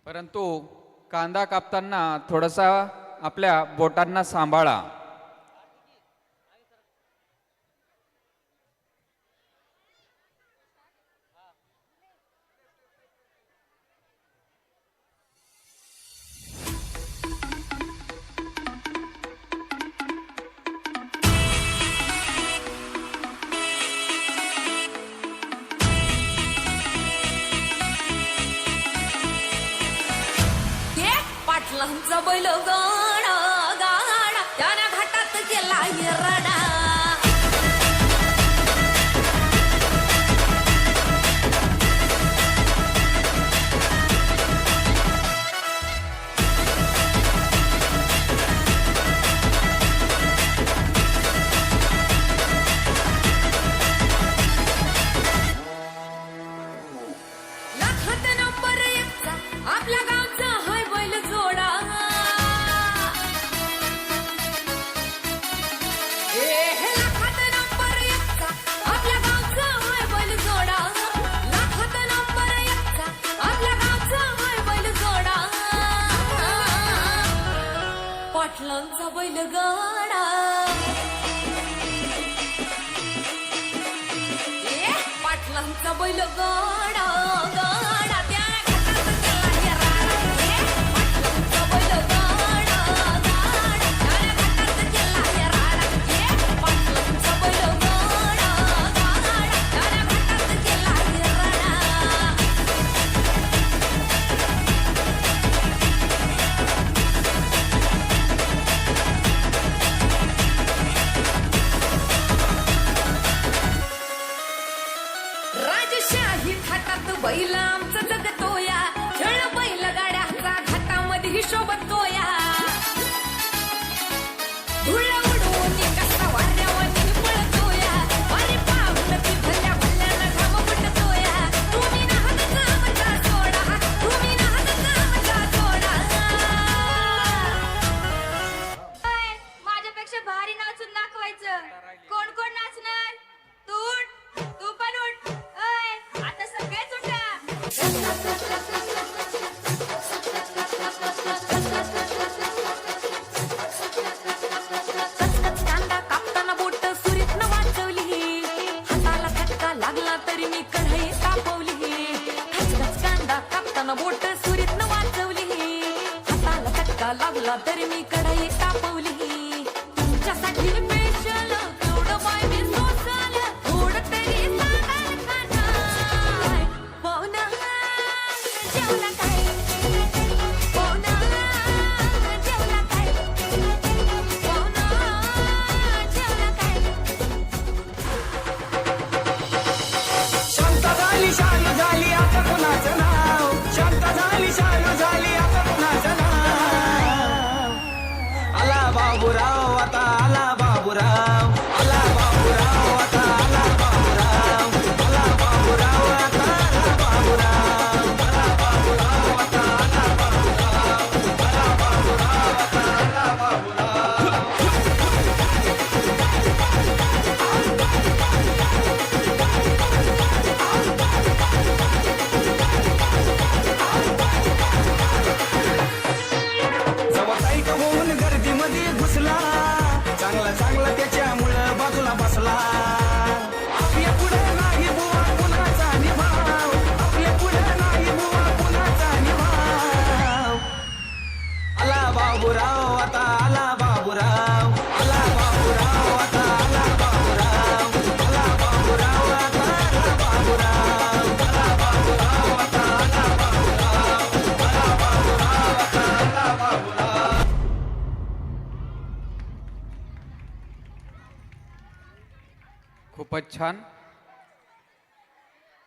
परंतु कांदा कापताना थोडासा आपल्या बोटांना सांभाळा. पाटलांचा बैल गाणा गाणा त्याने घाटात गेला हिरडा. लाखात नंबर एकचा आपल्या गावचा हाय बैल जोडा. लाखात नंबर एकचा आपल्या गावचा हाय बैल जोडा. लाखात नंबर एकचा आपल्या गावचा हाय बैल जोडा. पाटलांचा बैल गाडा. पाटलांचा बैल गाडा गाडा त्याने घाटात गेला हिरडा. पाटलांचा बैल गाडा गाडा त्याने घाटात गेला हिरडा. पाटलांचा बैल गाडा गाडा त्याने घाटात गेला हिरडा. राजशाही थाटात बैल आमचं जगतोया. खेळ बैल गाड्याचा घाटामध्ये शोभतोया. धुळ उडवून कसा वाऱ्यावानी पळतोया. अरे पाहून ती भल्या भल्यानं घाम फुटतोया. तुम्ही नाहत कामचा सोडा. तुम्ही नाहत कामचा सोडा. माझ्यापेक्षा भारी नाचून दाखवायचं. कोण कोण नाचणार? तू उठ. तू पण उठ. आता सगळेच उठा. कचकच कांदा कापताना बोट सुरीतनं वाचवली. हाताला फटका लागला तरी मी कढई तापवली. कचकच कांदा कापताना बोट सुरीतनं वाचवली. हाताला फटका लागला तरी मी कढई तापवली. तुमच्यासाठी स्पेशल तेवढं बाय मी सोसल. थोडं तरी सांगाल का नाय? पाहुणा जेवला काय? पाहुणा जेवला काय? पाहुणा जेवला काय? शांत झाली शालू झाली आता कुणाचं नाव. शांत झाली शालू झाली आता कुणाचं नाव. आला बाबूराव आता आला बाबूराव. आला बाबूराव आता आला बाबूराव. आला बाबूराव आता आला बाबूराव. आला बाबूराव आता आला बाबूराव. आला बाबूराव आता आला बाबूराव. जवळ होऊन गर्दीमध्ये घुसला. चांगला चांगला त्याच्यामुळं बाजूला बसला. आपल्या पुढे नाही बुवा कुणाचा निभाव. आपल्या पुढे नाही बुवा कुणाचा निभाव. आला बाबूराव आता आला बाबूराव. आला बाबूराव आता आला बाबूराव. आला बाबूराव आता आला बाबूराव. आला बाबूराव आता आला बाबूराव. आला बाबूराव आता आला बाबूराव. खूपच छान.